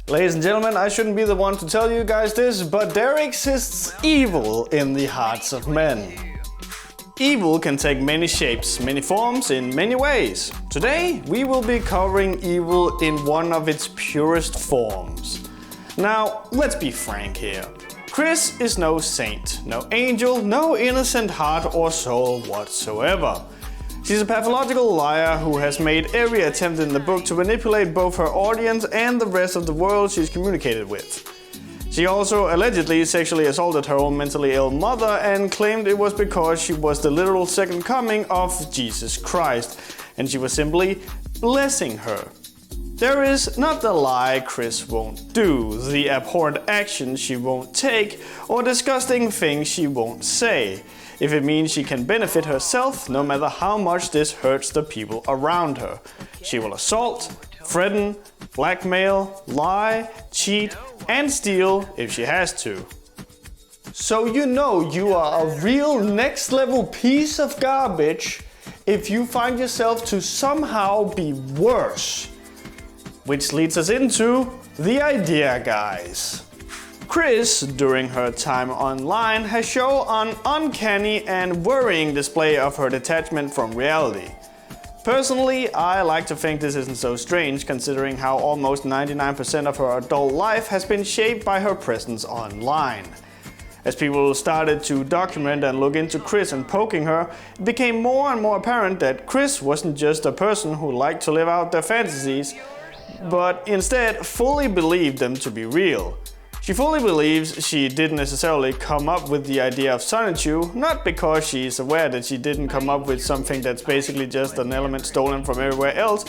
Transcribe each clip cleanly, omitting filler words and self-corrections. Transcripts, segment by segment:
Ladies and gentlemen, I shouldn't be the one to tell you guys this, but there exists evil in the hearts of men. Evil can take many shapes, many forms, in many ways. Today, we will be covering evil in one of its purest forms. Now, let's be frank here. Chris is no saint, no angel, no innocent heart or soul whatsoever. She's a pathological liar who has made every attempt in the book to manipulate both her audience and the rest of the world she's communicated with. She also allegedly sexually assaulted her own mentally ill mother and claimed it was because she was the literal second coming of Jesus Christ, and she was simply blessing her. There is not the lie Chris won't do, the abhorrent action she won't take, or disgusting things she won't say, if it means she can benefit herself no matter how much this hurts the people around her. She will assault, threaten, blackmail, lie, cheat, and steal if she has to. So you know you are a real next level piece of garbage if you find yourself to somehow be worse. Which leads us into the idea guys. Chris, during her time online, has shown an uncanny and worrying display of her detachment from reality. Personally, I like to think this isn't so strange considering how almost 99% of her adult life has been shaped by her presence online. As people started to document and look into Chris and poking her, it became more and more apparent that Chris wasn't just a person who liked to live out their fantasies, but instead fully believed them to be real. She fully believes she didn't necessarily come up with the idea of Sonichu, not because she's aware that she didn't come up with something that's basically just an element stolen from everywhere else,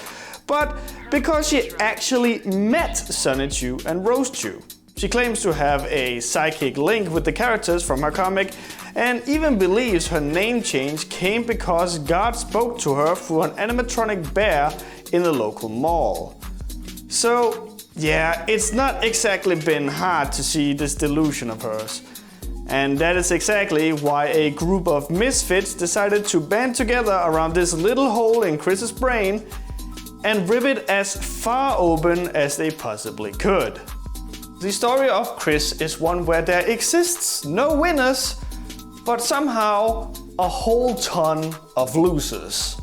but because she actually met Sonichu and Rojaru. She claims to have a psychic link with the characters from her comic and even believes her name change came because God spoke to her through an animatronic bear in the local mall. So, yeah, it's not exactly been hard to see this delusion of hers. And that is exactly why a group of misfits decided to band together around this little hole in Chris's brain and rip it as far open as they possibly could. The story of Chris is one where there exists no winners, but somehow a whole ton of losers.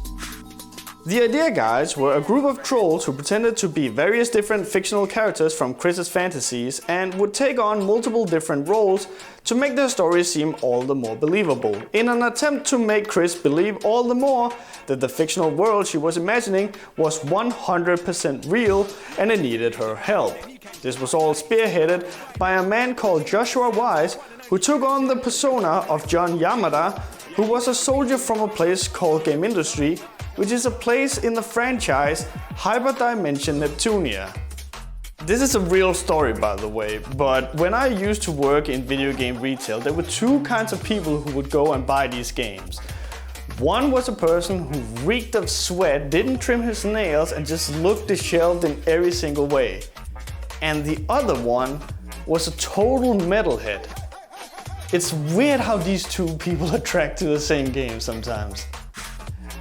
The Idea Guys were a group of trolls who pretended to be various different fictional characters from Chris's fantasies and would take on multiple different roles to make their stories seem all the more believable, in an attempt to make Chris believe all the more that the fictional world she was imagining was 100% real and it needed her help. This was all spearheaded by a man called Joshua Wise, who took on the persona of John Yamada, who was a soldier from a place called Game Industry, which is a place in the franchise Hyperdimension Neptunia. This is a real story, by the way, but when I used to work in video game retail, there were two kinds of people who would go and buy these games. One was a person who reeked of sweat, didn't trim his nails, and just looked disheveled in every single way. And the other one was a total metalhead. It's weird how these two people attract to the same game sometimes.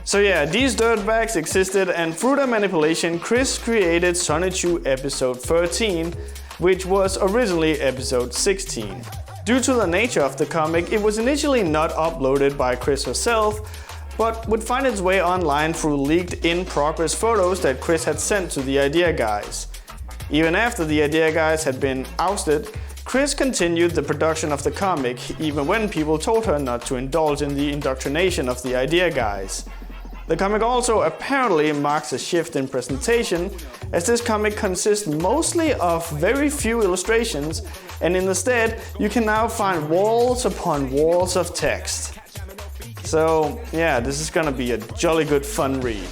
So yeah, these dirtbags existed, and through their manipulation, Chris created Sonichu episode 13, which was originally episode 16. Due to the nature of the comic, it was initially not uploaded by Chris herself, but would find its way online through leaked in-progress photos that Chris had sent to the Idea Guys. Even after the Idea Guys had been ousted, Chris continued the production of the comic, even when people told her not to indulge in the indoctrination of the Idea Guys. The comic also apparently marks a shift in presentation, as this comic consists mostly of very few illustrations, and instead you can now find walls upon walls of text. So yeah, this is gonna be a jolly good fun read.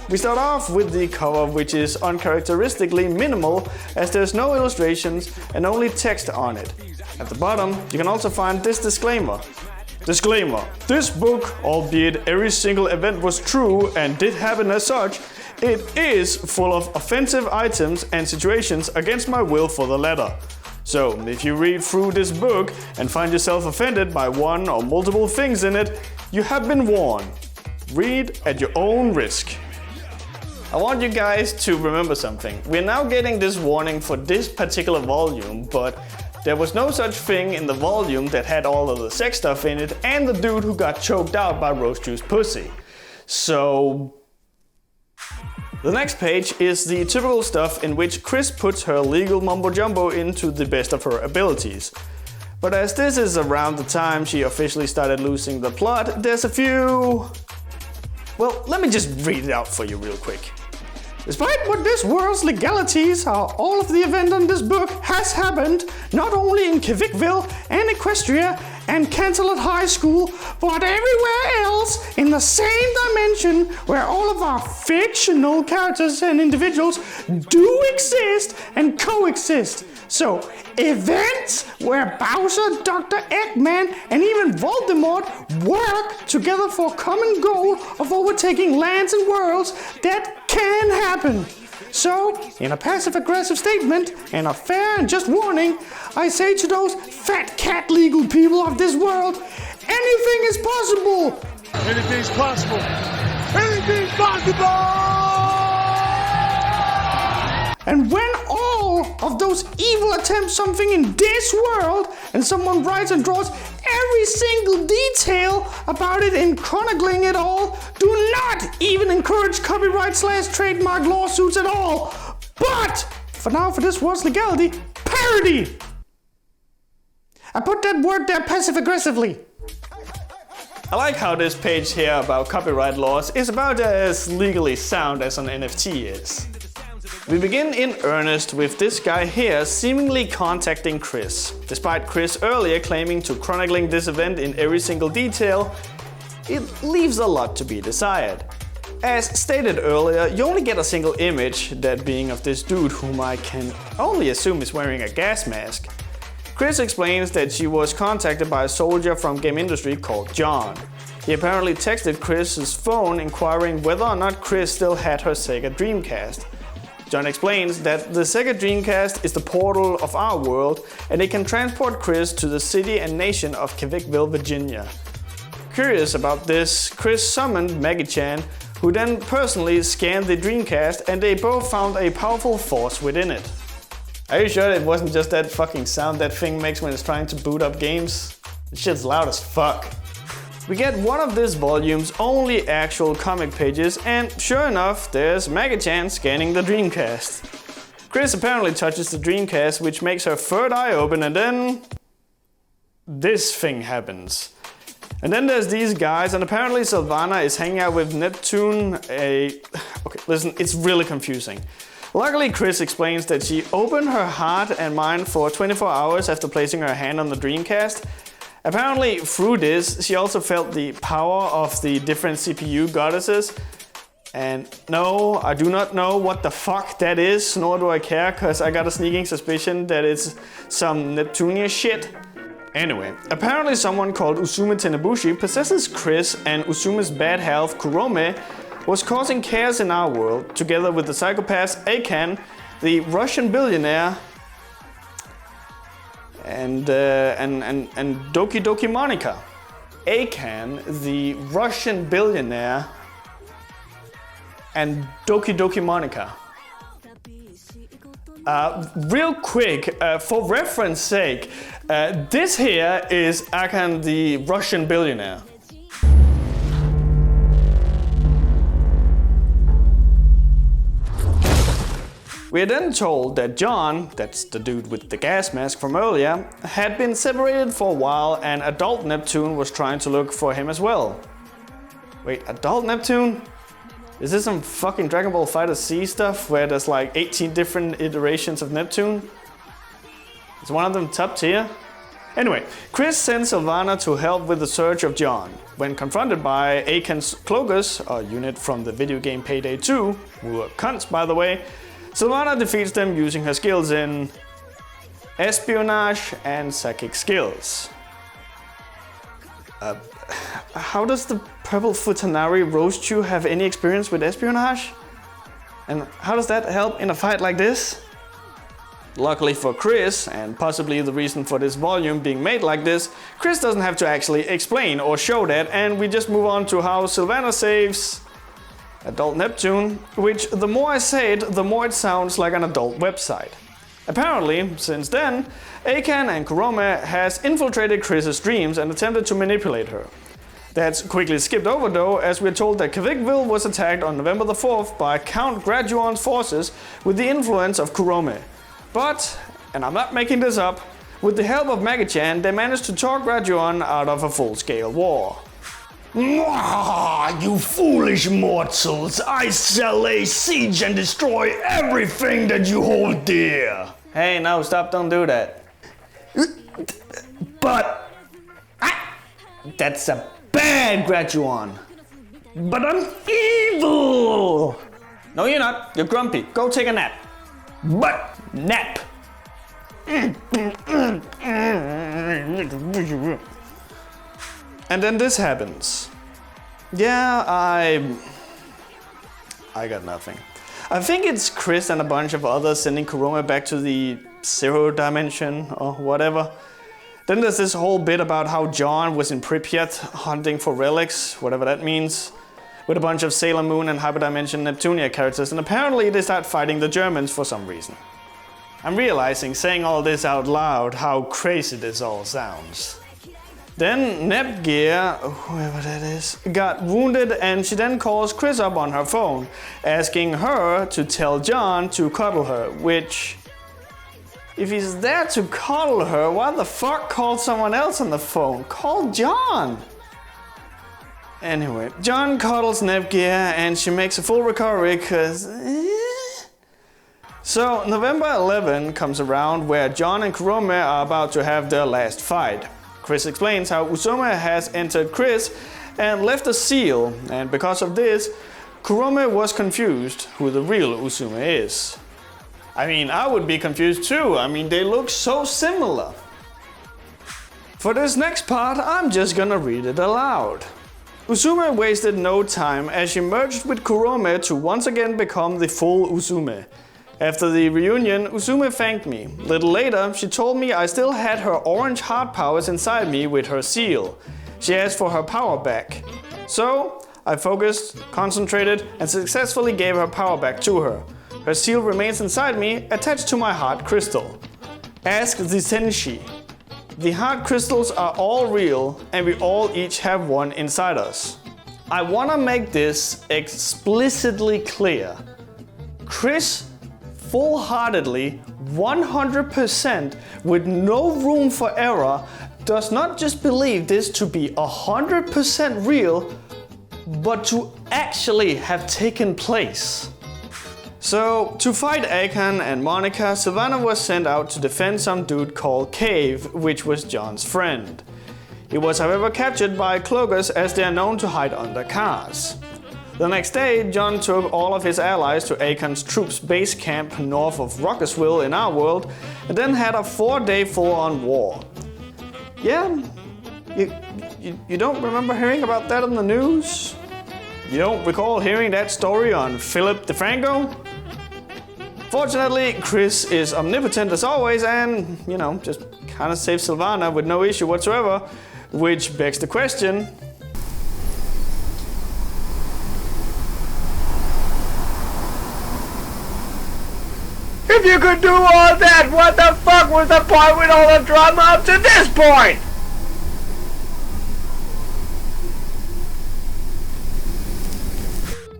We start off with the cover, which is uncharacteristically minimal, as there's no illustrations and only text on it. At the bottom you can also find this disclaimer. Disclaimer: this book, albeit every single event was true and did happen as such, it is full of offensive items and situations against my will for the latter. So, if you read through this book and find yourself offended by one or multiple things in it, you have been warned. Read at your own risk. I want you guys to remember something. We're now getting this warning for this particular volume, but there was no such thing in the volume that had all of the sex stuff in it and the dude who got choked out by rose juice pussy. So the next page is the typical stuff in which Chris puts her legal mumbo jumbo into the best of her abilities. But as this is around the time she officially started losing the plot, there's a few... Well, let me just read it out for you real quick. Despite what this world's legalities are, all of the event in this book has happened, not only in Kvikville and Equestria and Canterlot High School, but everywhere else in the same dimension where all of our fictional characters and individuals do exist and coexist. So, events where Bowser, Dr. Eggman, and even Voldemort work together for a common goal of overtaking lands and worlds, that can happen. So, in a passive-aggressive statement and a fair and just warning, I say to those fat cat legal people of this world, anything is possible! Anything's possible! Anything's possible! And when all of those evil attempt something in this world, and someone writes and draws every single detail about it and chronicling it all, do not even encourage copyright/trademark lawsuits at all. But, for now, for this world's legality, parody! I put that word there passive-aggressively. I like how this page here about copyright laws is about as legally sound as an NFT is. We begin in earnest with this guy here seemingly contacting Chris. Despite Chris earlier claiming to chronicling this event in every single detail, it leaves a lot to be desired. As stated earlier, you only get a single image, that being of this dude whom I can only assume is wearing a gas mask. Chris explains that she was contacted by a soldier from game industry called John. He apparently texted Chris's phone inquiring whether or not Chris still had her Sega Dreamcast. John explains that the Sega Dreamcast is the portal of our world and it can transport Chris to the city and nation of Kvikville, Virginia. Curious about this, Chris summoned Maggie-chan, who then personally scanned the Dreamcast and they both found a powerful force within it. Are you sure it wasn't just that fucking sound that thing makes when it's trying to boot up games? This shit's loud as fuck. We get one of this volume's only actual comic pages, and sure enough, there's Maggie-chan scanning the Dreamcast. Chris apparently touches the Dreamcast, which makes her third eye open, and then this thing happens. And then there's these guys, and apparently Sylvana is hanging out with Neptune, Okay, listen, it's really confusing. Luckily, Chris explains that she opened her heart and mind for 24 hours after placing her hand on the Dreamcast. Apparently, through this, she also felt the power of the different CPU goddesses. And no, I do not know what the fuck that is, nor do I care, cause I got a sneaking suspicion that it's some Neptunia shit. Anyway, apparently someone called Usume Tenebushi possesses Chris, and Usume's bad half, Kurome, was causing chaos in our world, together with the psychopaths Akan, the Russian billionaire, and Doki Doki Monica. Akan, the Russian billionaire, and Doki Doki Monica. Real quick, for reference sake, this here is Akan, the Russian billionaire. We are then told that John, that's the dude with the gas mask from earlier, had been separated for a while and adult Neptune was trying to look for him as well. Wait, adult Neptune? Is this some fucking Dragon Ball FighterZ stuff where there's like 18 different iterations of Neptune? Is one of them top tier? Anyway, Chris sends Sylvana to help with the search of John. When confronted by Akan's Cloakers, a unit from the video game Payday 2, who are cunts by the way, Sylvana defeats them using her skills in espionage and psychic skills. How does the purple Futanari Rojaru have any experience with espionage? And how does that help in a fight like this? Luckily for Chris, and possibly the reason for this volume being made like this, Chris doesn't have to actually explain or show that, and we just move on to how Sylvana saves Adult Neptune, which the more I say it, the more it sounds like an adult website. Apparently, since then, Akan and Kurome has infiltrated Chris's dreams and attempted to manipulate her. That's quickly skipped over though, as we're told that Kvikville was attacked on November the 4th by Count Graduon's forces with the influence of Kurome. But, and I'm not making this up, with the help of Magi-chan, they managed to talk Graduon out of a full-scale war. Mwah, you foolish mortals! I shall lay siege and destroy everything that you hold dear! Hey, no, stop, don't do that. But... That's a bad Graduon. But I'm evil! No, you're not. You're grumpy. Go take a nap. But... Nap. And then this happens. Yeah, I got nothing. I think it's Chris and a bunch of others sending Kurome back to the 0 dimension or whatever. Then there's this whole bit about how John was in Pripyat hunting for relics, whatever that means, with a bunch of Sailor Moon and Hyperdimension Neptunia characters, and apparently they start fighting the Germans for some reason. I'm realizing, saying all this out loud, how crazy this all sounds. Then Nepgear, whoever that is, got wounded, and she then calls Chris up on her phone, asking her to tell John to cuddle her, which... If he's there to cuddle her, why the fuck call someone else on the phone? Call John! Anyway, John cuddles Nepgear and she makes a full recovery cause... So, November 11 comes around where John and Kurome are about to have their last fight. Chris explains how Usume has entered Chris and left a seal, and because of this, Kurome was confused who the real Usume is. I mean, I would be confused too. I mean, they look so similar. For this next part, I'm just gonna read it aloud. Usume wasted no time as she merged with Kurome to once again become the full Usume. After the reunion, Usume thanked me. Little later, she told me I still had her orange heart powers inside me with her seal. She asked for her power back. So, I focused, concentrated, and successfully gave her power back to her. Her seal remains inside me, attached to my heart crystal. Ask the Senshi. The heart crystals are all real, and we all each have one inside us. I wanna make this explicitly clear. Chris full-heartedly, 100%, with no room for error, does not just believe this to be 100% real, but to actually have taken place. So, to fight Akan and Monica, Sylvana was sent out to defend some dude called Cave, which was John's friend. He was however captured by Cloggers as they are known to hide under cars. The next day, John took all of his allies to Akan's troops' base camp north of Rockesville in our world, and then had a 4-day full-on war. Yeah, you don't remember hearing about that on the news? You don't recall hearing that story on Philip DeFranco? Fortunately, Chris is omnipotent as always and, you know, just kinda saves Sylvana with no issue whatsoever, which begs the question... If you could do all that, what the fuck was the point with all the drama up to this point?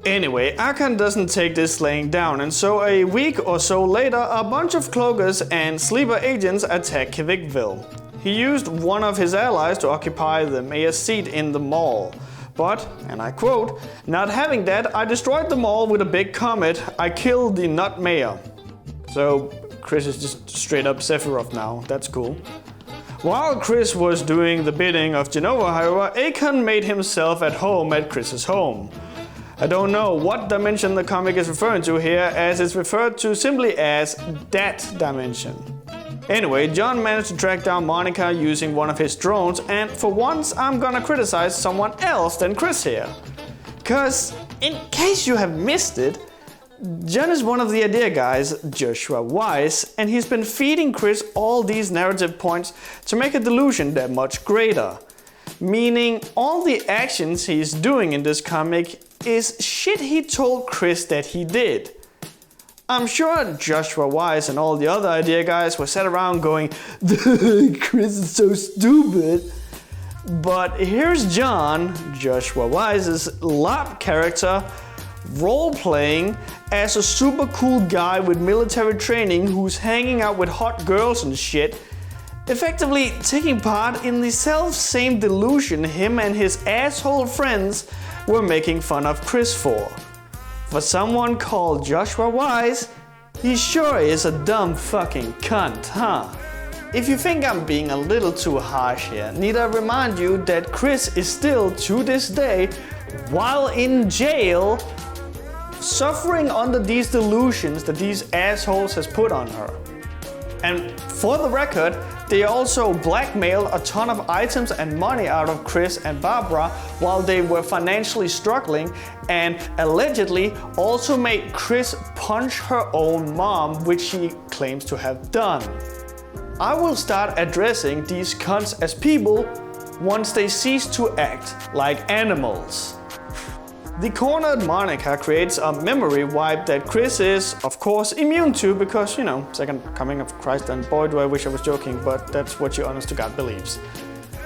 Anyway, Akan doesn't take this laying down, and so a week or so later, a bunch of Cloggers and sleeper agents attack Kvikville. He used one of his allies to occupy the mayor's seat in the mall. But, and I quote, "Not having that, I destroyed the mall with a big comet. I killed the nut mayor." So, Chris is just straight up Sephiroth now. That's cool. While Chris was doing the bidding of Genova, however, Akan made himself at home at Chris's home. I don't know what dimension the comic is referring to here, as it's referred to simply as that dimension. Anyway, John managed to track down Monica using one of his drones, and for once I'm gonna criticize someone else than Chris here. Cause, in case you have missed it, John is one of the idea guys, Joshua Weiss, and he's been feeding Chris all these narrative points to make a delusion that much greater. Meaning, all the actions he's doing in this comic is shit he told Chris that he did. I'm sure Joshua Wise and all the other idea guys were sat around going, Chris is so stupid. But here's John, Joshua Wise's lab character, role-playing as a super cool guy with military training who's hanging out with hot girls and shit, effectively taking part in the self-same delusion him and his asshole friends were making fun of Chris for. For someone called Joshua Wise, he sure is a dumb fucking cunt, huh? If you think I'm being a little too harsh here, need I remind you that Chris is still, to this day, while in jail, suffering under these delusions that these assholes has put on her. And for the record, they also blackmailed a ton of items and money out of Chris and Barbara while they were financially struggling, and allegedly also made Chris punch her own mom, which she claims to have done. I will start addressing these cunts as people once they cease to act like animals. The cornered Monica creates a memory wipe that Chris is, of course, immune to because, you know, second coming of Christ, and boy do I wish I was joking, but that's what your honest to God believes.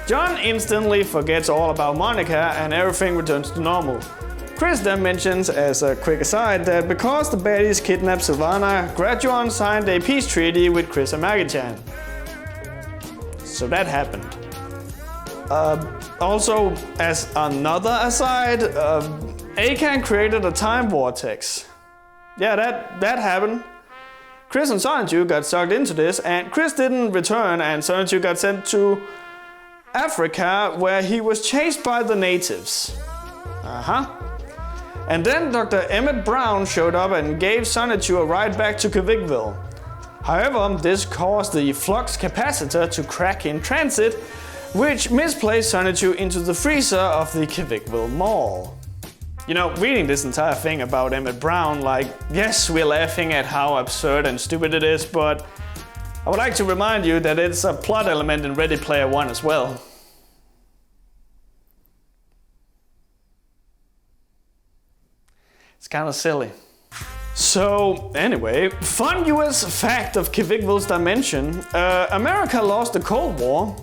John instantly forgets all about Monica and everything returns to normal. Chris then mentions, as a quick aside, that because the baddies kidnapped Sylvana, Graduan signed a peace treaty with Chris and Maggie-chan. So that happened. Also, as another aside, Akan created a time vortex. Yeah, that happened. Chris and Sonichu got sucked into this, and Chris didn't return, and Sonichu got sent to Africa, where he was chased by the natives. And then Dr. Emmett Brown showed up and gave Sonichu a ride back to Kvikville. However, this caused the flux capacitor to crack in transit, which misplaced Sonichu into the freezer of the Kvikville Mall. You know, reading this entire thing about Emmett Brown, like, yes, we're laughing at how absurd and stupid it is, but I would like to remind you that it's a plot element in Ready Player One as well. It's kind of silly. So, anyway, fun US fact of Kvikville's dimension. America lost the Cold War.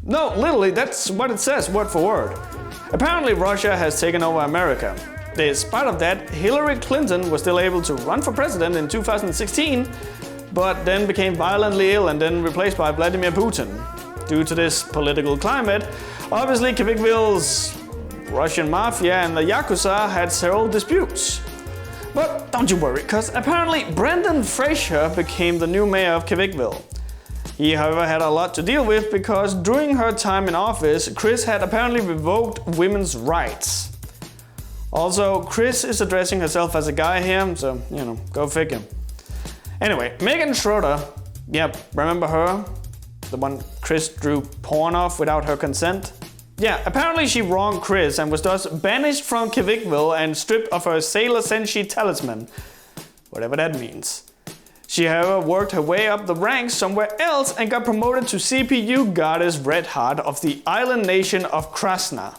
No, literally, that's what it says, word for word. Apparently, Russia has taken over America. Despite of that, Hillary Clinton was still able to run for president in 2016, but then became violently ill and then replaced by Vladimir Putin. Due to this political climate, obviously Kvikville's Russian mafia and the Yakuza had several disputes. But don't you worry, cause apparently Brendan Fraser became the new mayor of Kvikville. He, however, had a lot to deal with because during her time in office, Chris had apparently revoked women's rights. Also, Chris is addressing herself as a guy here, so, you know, go figure. Anyway, Megan Schroeder, yep, remember her? The one Chris drew porn of without her consent? Yeah, apparently she wronged Chris and was thus banished from Kvikville and stripped of her Sailor Senshi talisman, whatever that means. She, however, worked her way up the ranks somewhere else and got promoted to CPU goddess Redheart of the island nation of Krasna.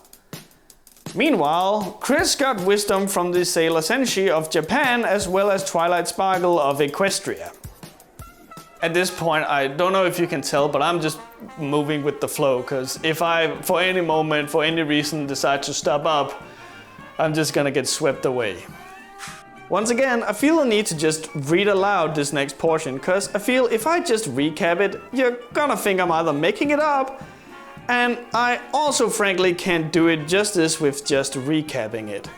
Meanwhile, Chris got wisdom from the Sailor Senshi of Japan as well as Twilight Sparkle of Equestria. At this point, I don't know if you can tell, but I'm just moving with the flow, because if I, for any moment, for any reason, decide to stop up, I'm just gonna get swept away. Once again, I feel a need to just read aloud this next portion, because I feel if I just recap it, you're gonna think I'm either making it up, and I also frankly can't do it justice with just recapping it.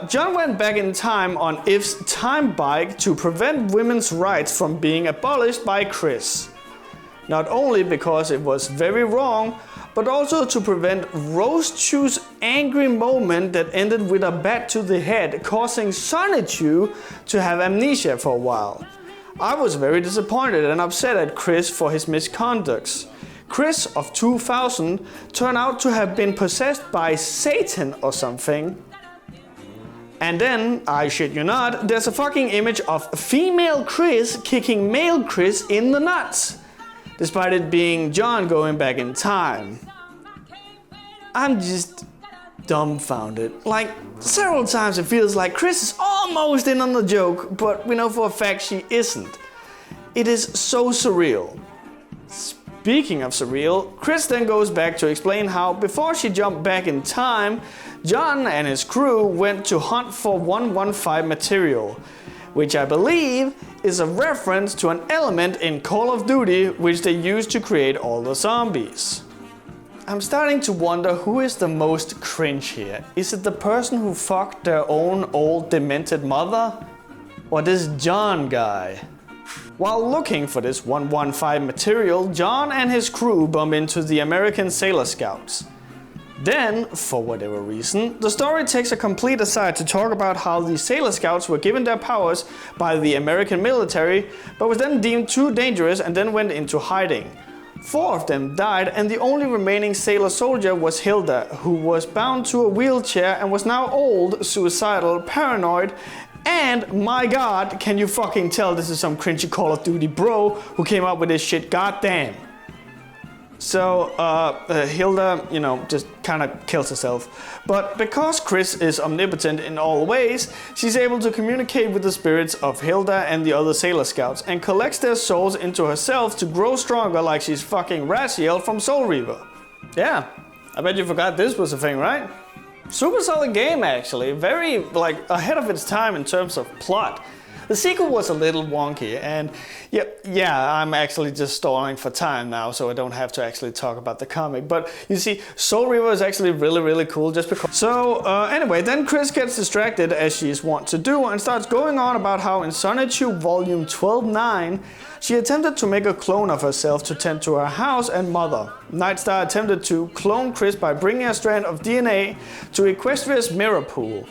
John went back in time on If's time bike to prevent women's rights from being abolished by Chris. Not only because it was very wrong, but also to prevent Rosechu's angry moment that ended with a bat to the head, causing Sonichu to have amnesia for a while. I was very disappointed and upset at Chris for his misconducts. Chris of 2000 turned out to have been possessed by Satan or something. And then, I shit you not, there's a fucking image of female Chris kicking male Chris in the nuts, despite it being John going back in time. dumbfounded. Like, several times it feels like Chris is almost in on the joke, but we know for a fact she isn't. It is so surreal. Speaking of surreal, Chris then goes back to explain how before she jumped back in time, John and his crew went to hunt for 115 material, which I believe is a reference to an element in Call of Duty which they used to create all the zombies. I'm starting to wonder who is the most cringe here. Is it the person who fucked their own old demented mother? Or this John guy? While looking for this 115 material, John and his crew bump into the American Sailor Scouts. Then, for whatever reason, the story takes a complete aside to talk about how the Sailor Scouts were given their powers by the American military, but was then deemed too dangerous and then went into hiding. 4 of them died, and the only remaining sailor soldier was Hilda, who was bound to a wheelchair and was now old, suicidal, paranoid, and my god, can you fucking tell this is some cringy Call of Duty bro who came up with this shit, goddamn. So, Hilda, you know, just kind of kills herself. But because Chris is omnipotent in all ways, she's able to communicate with the spirits of Hilda and the other Sailor Scouts and collects their souls into herself to grow stronger like she's fucking Raziel from Soul Reaver. Yeah, I bet you forgot this was a thing, right? Super solid game actually, very like ahead of its time in terms of plot. The sequel was a little wonky, and yeah, I'm actually just stalling for time now, so I don't have to actually talk about the comic. But you see, Soul Reaver is actually really cool just because. So anyway, then Chris gets distracted as she's wont to do and starts going on about how in Sonichu volume 12-9, she attempted to make a clone of herself to tend to her house and mother. Nightstar attempted to clone Chris by bringing a strand of DNA to Equestria's mirror pool.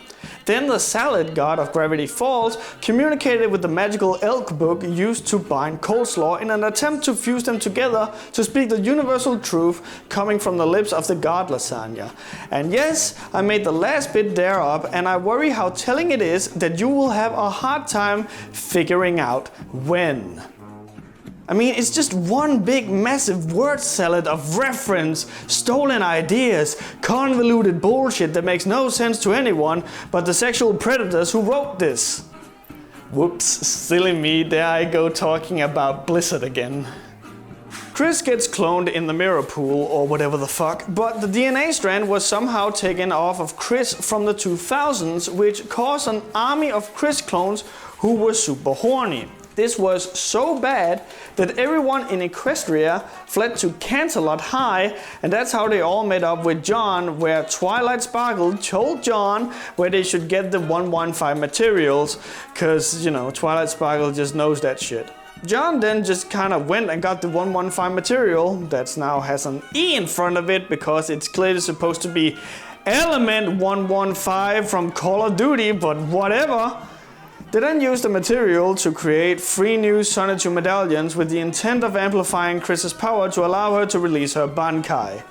Then the Salad god of Gravity Falls communicated with the magical elk book used to bind coleslaw in an attempt to fuse them together to speak the universal truth coming from the lips of the god Lasagna. And yes, I made the last bit there up, and I worry how telling it is that you will have a hard time figuring out when. I mean, it's just one big massive word salad of reference, stolen ideas, convoluted bullshit that makes no sense to anyone but the sexual predators who wrote this. Whoops, silly me, there I go talking about Blizzard again. Chris gets cloned in the mirror pool or whatever the fuck, but the DNA strand was somehow taken off of Chris from the 2000s, which caused an army of Chris clones who were super horny. This was so bad that everyone in Equestria fled to Canterlot High, and that's how they all met up with John, where Twilight Sparkle told John where they should get the 115 materials, cause, you know, Twilight Sparkle just knows that shit. John then just kind of went and got the 115 material, that now has an E in front of it because it's clearly supposed to be Element 115 from Call of Duty, but whatever. They then used the material to create 3 new Sonichu medallions with the intent of amplifying Chris's power to allow her to release her Bankai.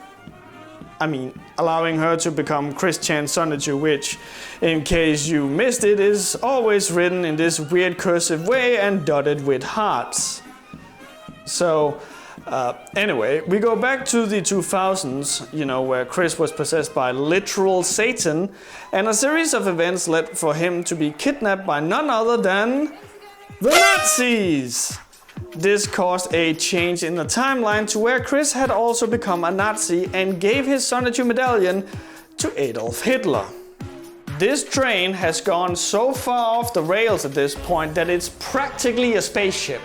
I mean, allowing her to become Christian Sonichu, which, in case you missed it, is always written in this weird cursive way and dotted with hearts. So, anyway, we go back to the 2000s, you know, where Chris was possessed by literal Satan, and a series of events led for him to be kidnapped by none other than the Nazis. This caused a change in the timeline to where Chris had also become a Nazi and gave his Sonichu medallion to Adolf Hitler. This train has gone so far off the rails at this point that it's practically a spaceship.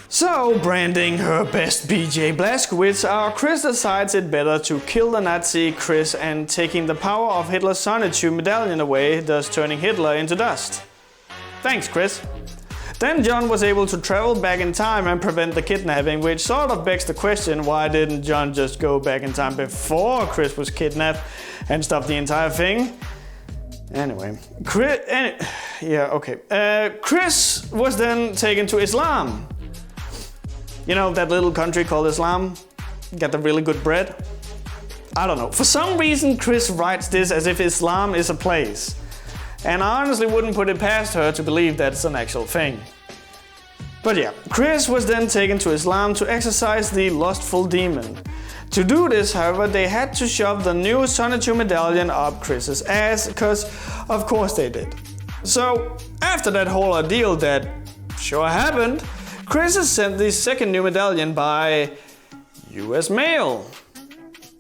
So, branding her best BJ Blazkowicz, our Chris decides it better to kill the Nazi Chris and taking the power of Hitler's Sonichu medallion away, thus turning Hitler into dust. Thanks, Chris. Then John was able to travel back in time and prevent the kidnapping, which sort of begs the question, why didn't John just go back in time before Chris was kidnapped and stop the entire thing? Anyway, Chris was then taken to Islam. You know, that little country called Islam? Got the really good bread? I don't know. For some reason, Chris writes this as if Islam is a place. And I honestly wouldn't put it past her to believe that's an actual thing. But yeah, Chris was then taken to Islam to exorcise the lustful demon. To do this, however, they had to shove the new Sonichu medallion up Chris's ass, because of course they did. So, after that whole ordeal that sure happened, Chris has sent the second new medallion by US mail.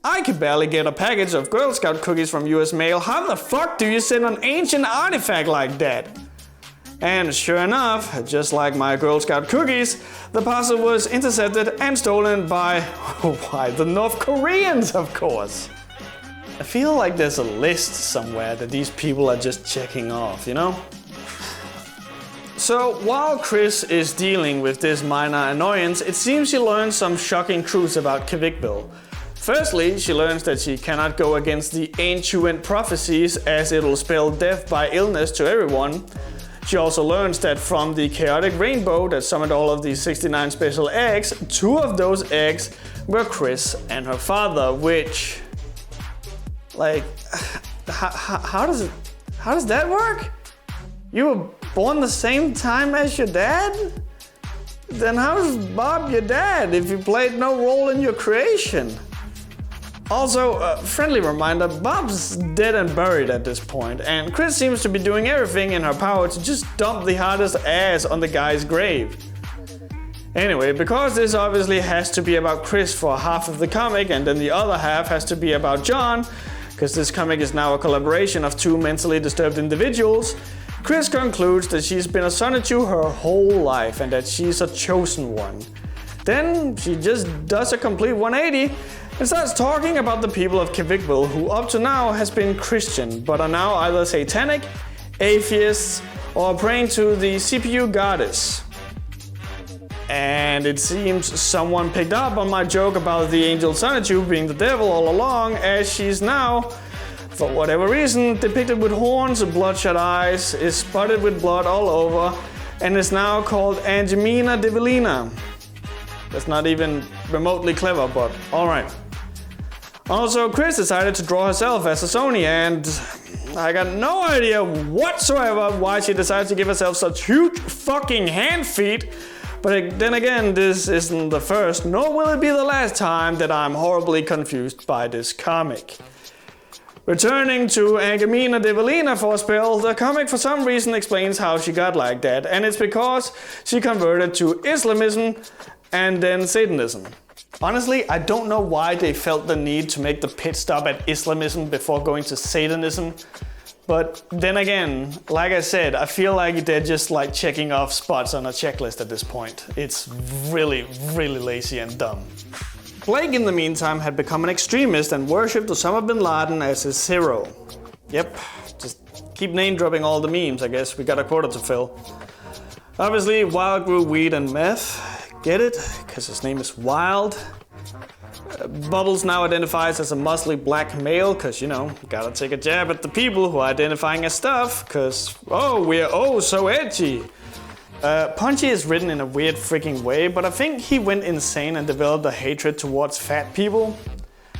I could barely get a package of Girl Scout cookies from US mail. How the fuck do you send an ancient artifact like that? And sure enough, just like my Girl Scout cookies, the parcel was intercepted and stolen by, why, the North Koreans, of course. I feel like there's a list somewhere that these people are just checking off, you know? So, while Chris is dealing with this minor annoyance, it seems she learns some shocking truths about Kvikville. Firstly, she learns that she cannot go against the ancient prophecies as it'll spell death by illness to everyone. She also learns that from the chaotic rainbow that summoned all of the 69 special eggs, 2 of those eggs were Chris and her father, which, like, how does that work? You were born the same time as your dad? Then how's Bob your dad if he played no role in your creation? Also, a friendly reminder, Bob's dead and buried at this point, and Chris seems to be doing everything in her power to just dump the hardest ass on the guy's grave. Anyway, because this obviously has to be about Chris for half of the comic, and then the other half has to be about John, because this comic is now a collaboration of 2 mentally disturbed individuals, Chris concludes that she's been a Sonichu her whole life and that she's a chosen one. Then she just does a complete 180 and starts talking about the people of Kvikville who up to now has been Christian, but are now either satanic, atheists, or praying to the CPU goddess. And it seems someone picked up on my joke about the angel Sonichu being the devil all along, as she's now, for whatever reason, depicted with horns and bloodshot eyes, is spotted with blood all over, and is now called Angemina Divilina. That's not even remotely clever, but alright. Also, Chris decided to draw herself as a Sony, and I got no idea whatsoever why she decided to give herself such huge fucking hand feet. But then again, this isn't the first, nor will it be the last time that I'm horribly confused by this comic. Returning to Angemina Divilina for a spell, the comic for some reason explains how she got like that, and it's because she converted to Islamism and then Satanism. Honestly, I don't know why they felt the need to make the pit stop at Islamism before going to Satanism. But then again, like I said, I feel like they're just like checking off spots on a checklist at this point. It's really, really lazy and dumb. Blake, in the meantime, had become an extremist and worshipped Osama bin Laden as his hero. Yep, just keep name dropping all the memes, I guess. We got a quota to fill. Obviously, Wild grew weed and meth. Get it? Because his name is Wild. Bubbles now identifies as a muscly black male, because, you know, gotta take a jab at the people who are identifying as stuff, because, oh, we're oh so edgy. Punchy is written in a weird freaking way, but I think he went insane and developed a hatred towards fat people.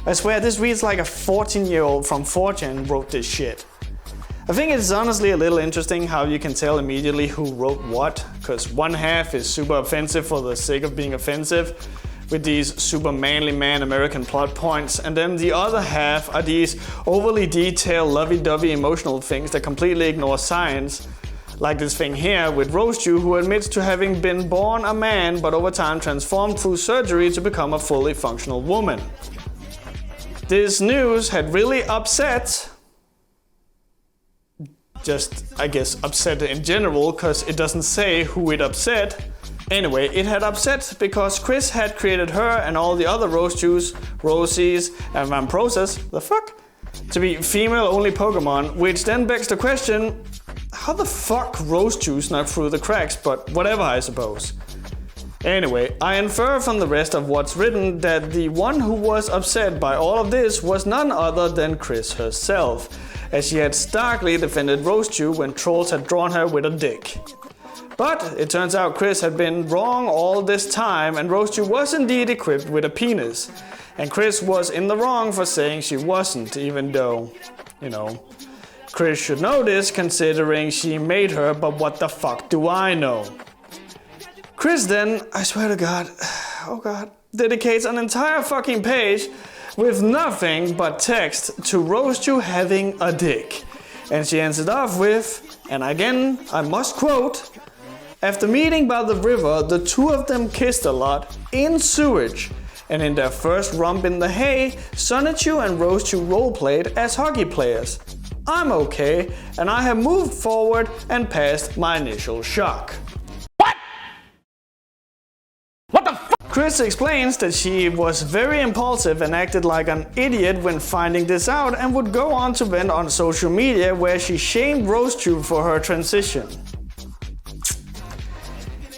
I swear, this reads like a 14-year-old from 4chan wrote this shit. I think it's honestly a little interesting how you can tell immediately who wrote what, because one half is super offensive for the sake of being offensive, with these super manly man American plot points, and then the other half are these overly detailed lovey-dovey emotional things that completely ignore science, like this thing here with Rojaru, who admits to having been born a man but over time transformed through surgery to become a fully functional woman. This news had really upset, just, I guess, upset in general, because it doesn't say who it upset. Anyway, it had upset because Chris had created her and all the other Rojus, Rosies, and Vamproses, the fuck, to be female-only Pokemon, which then begs the question, how the fuck Roseju snuck through the cracks, but whatever, I suppose. Anyway, I infer from the rest of what's written that the one who was upset by all of this was none other than Chris herself, as she had starkly defended Roseju when trolls had drawn her with a dick. But it turns out Chris had been wrong all this time, and Roseju was indeed equipped with a penis. And Chris was in the wrong for saying she wasn't, even though, you know, Chris should know this considering she made her, but what the fuck do I know? Chris then, I swear to God, oh God, dedicates an entire fucking page with nothing but text to roast you having a dick. And she ends it off with, and again, I must quote, "After meeting by the river, the two of them kissed a lot in sewage. And in their first romp in the hay, Sonichu and Rojaru roleplayed as hockey players. I'm okay, and I have moved forward and passed my initial shock." What the f? Chris explains that she was very impulsive and acted like an idiot when finding this out, and would go on to vent on social media where she shamed Rojaru for her transition.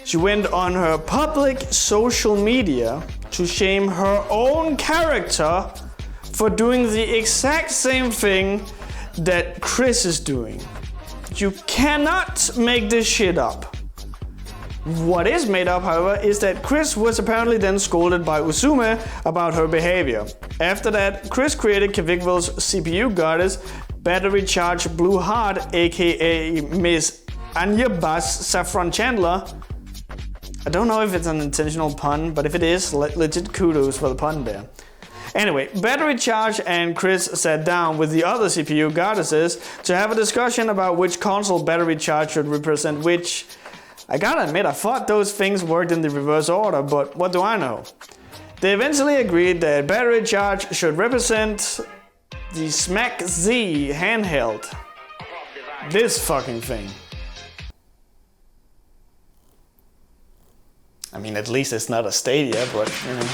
She went on her public social media to shame her own character for doing the exact same thing that Chris is doing. You cannot make this shit up. What is made up, however, is that Chris was apparently then scolded by Usume about her behavior. After that, Chris created Kvikvil's CPU goddess, Battery Charged Blue Heart, aka Miss Anya Bass Saffron Chandler. I don't know if it's an intentional pun, but if it is, legit kudos for the pun there. Anyway, Battery Charge and Chris sat down with the other CPU goddesses to have a discussion about which console Battery Charge should represent which. I gotta admit, I thought those things worked in the reverse order, but what do I know? They eventually agreed that Battery Charge should represent the Smack Z handheld. This fucking thing. I mean, at least it's not a Stadia, but you know.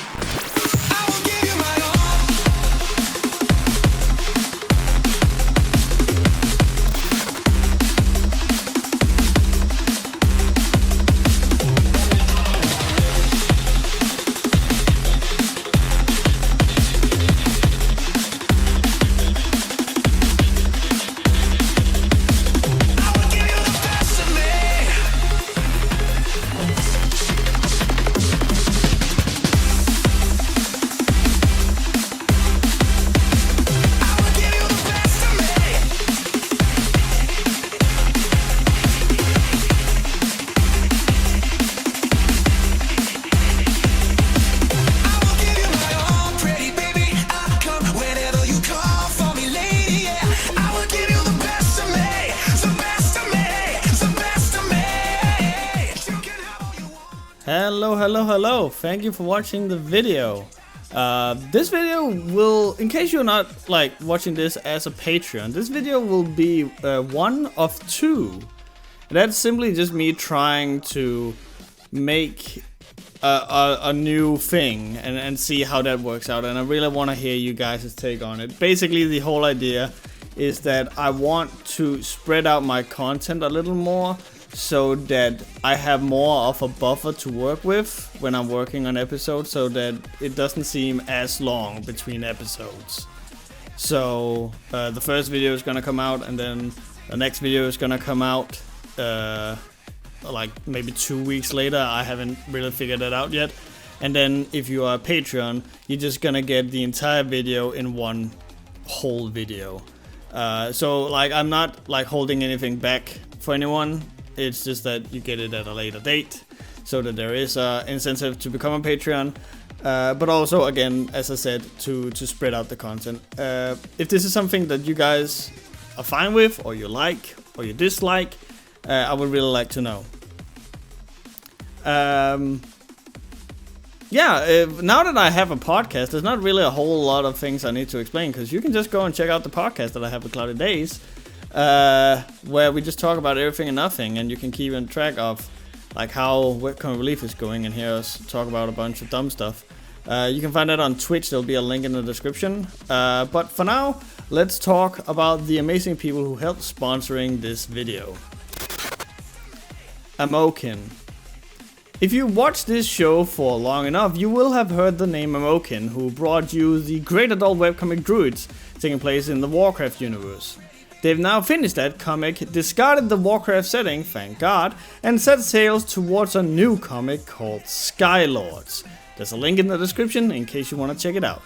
Hello. Thank you for watching the video. This video will, in case you're not like watching this as a Patreon, this video will be one of two. That's simply just me trying to make a new thing and see how that works out, and I really want to hear you guys' take on it. Basically, the whole idea is that I want to spread out my content a little more, so that I have more of a buffer to work with when I'm working on episodes, so that it doesn't seem as long between episodes. So the first video is gonna come out, and then the next video is gonna come out like maybe 2 weeks later. I haven't really figured that out yet. And then if you are a Patreon, you're just gonna get the entire video in one whole video. So like, I'm not like holding anything back for anyone. It's just that you get it at a later date, so that there is an incentive to become a Patreon. But also, again, as I said, to spread out the content. If this is something that you guys are fine with, or you like, or you dislike, I would really like to know. Now that I have a podcast, there's not really a whole lot of things I need to explain, because you can just go and check out the podcast that I have with Cloudy Days, where we just talk about everything and nothing, and you can keep in track of like how Webcomic Relief is going and hear us talk about a bunch of dumb stuff. You can find that on Twitch. There'll be a link in the description. But for now, let's talk about the amazing people who helped sponsoring this video. Amocin. If you watch this show for long enough, you will have heard the name Amocin, who brought you the great adult webcomic Druids, taking place in the Warcraft universe. They've now finished that comic, discarded the Warcraft setting, thank God, and set sails towards a new comic called Skylords. There's a link in the description in case you want to check it out.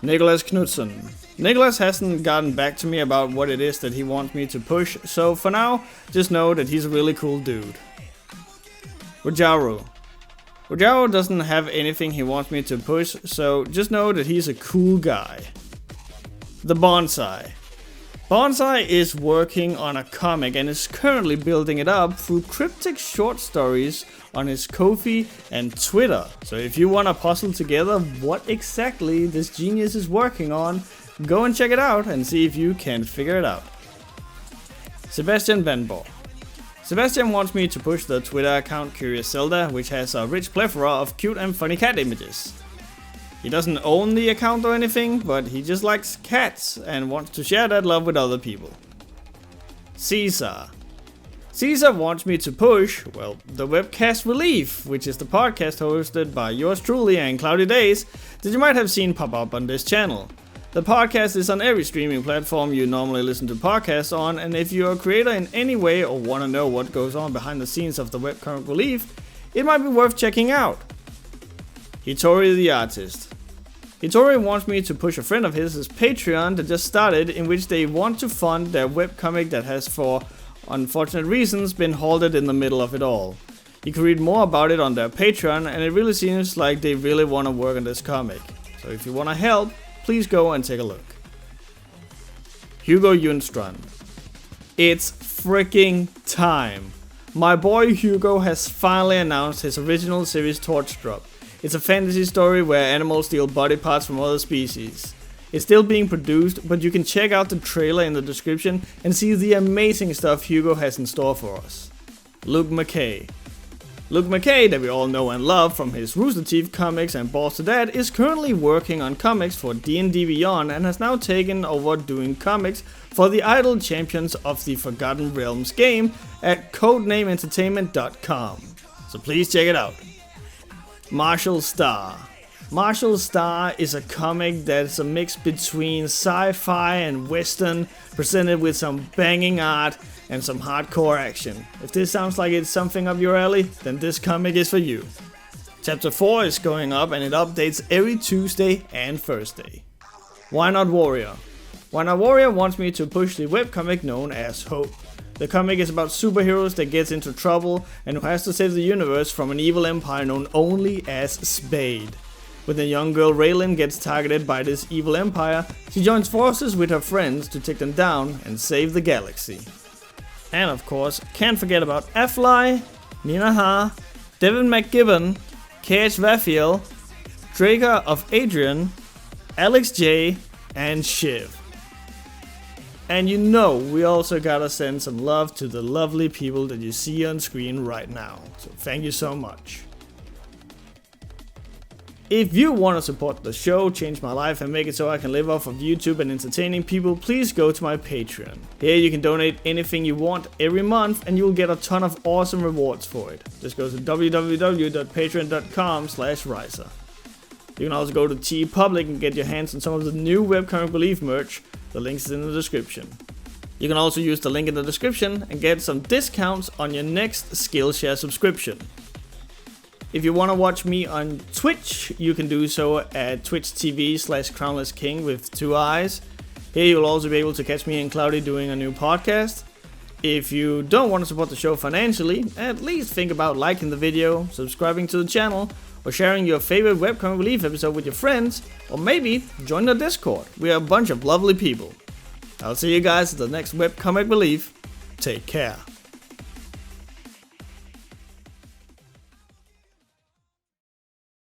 Nicholas Knudson. Nicholas hasn't gotten back to me about what it is that he wants me to push, so for now, just know that he's a really cool dude. Rojaru. Rojaru doesn't have anything he wants me to push, so just know that he's a cool guy. The Bonsai. Bonsai is working on a comic and is currently building it up through cryptic short stories on his Ko-fi and Twitter. So if you want to puzzle together what exactly this genius is working on, go and check it out and see if you can figure it out. Sebastian Vandborg. Sebastian wants me to push the Twitter account Curious Zelda, which has a rich plethora of cute and funny cat images. He doesn't own the account or anything, but he just likes cats and wants to share that love with other people. Caesar. Caesar wants me to push, well, the Webcast Relief, which is the podcast hosted by yours truly and Cloudy Days that you might have seen pop up on this channel. The podcast is on every streaming platform you normally listen to podcasts on, and if you're a creator in any way or want to know what goes on behind the scenes of the Webcomic Relief, it might be worth checking out. Hitori the Artist. Hitori wants me to push a friend of his Patreon that just started, in which they want to fund their webcomic that has, for unfortunate reasons, been halted in the middle of it all. You can read more about it on their Patreon, and it really seems like they really want to work on this comic. So if you want to help, please go and take a look. Hugo Junstrand. It's freaking time. My boy Hugo has finally announced his original series Torch Drop. It's a fantasy story where animals steal body parts from other species. It's still being produced, but you can check out the trailer in the description and see the amazing stuff Hugo has in store for us. Luke McKay. Luke McKay, that we all know and love from his Rooster Teeth comics and Balls to That, is currently working on comics for D&D Beyond and has now taken over doing comics for the Idle Champions of the Forgotten Realms game at codenameentertainment.com. So please check it out. Marshall Starr. Marshall Starr is a comic that's a mix between sci-fi and western, presented with some banging art and some hardcore action. If this sounds like it's something up your alley, then this comic is for you. Chapter 4 is going up and it updates every Tuesday and Thursday. Why Not Warrior? Why Not Warrior wants me to push the webcomic known as Hope. The comic is about superheroes that gets into trouble and who has to save the universe from an evil empire known only as Spade. When the young girl Raylan gets targeted by this evil empire, she joins forces with her friends to take them down and save the galaxy. And of course, can't forget about Afly, Nina Ha, Devin McGibbon, KH Vafiel, Draker of Adrian, Alex J, and Shiv. And you know we also gotta send some love to the lovely people that you see on screen right now. So thank you so much. If you want to support the show, change my life and make it so I can live off of YouTube and entertaining people, please go to my Patreon. Here you can donate anything you want every month and you'll get a ton of awesome rewards for it. Just go to www.patreon.com/riser. You can also go to TeePublic and get your hands on some of the new Webcomic Relief merch. The link is in the description. You can also use the link in the description and get some discounts on your next Skillshare subscription. If you want to watch me on Twitch, you can do so at twitch.tv/crownlessking with 2 eyes. Here you'll also be able to catch me and Cloudy doing a new podcast. If you don't want to support the show financially, at least think about liking the video, subscribing to the channel, or sharing your favorite Webcomic Relief episode with your friends, or maybe join the Discord. We are a bunch of lovely people. I'll see you guys at the next Webcomic Relief. Take care.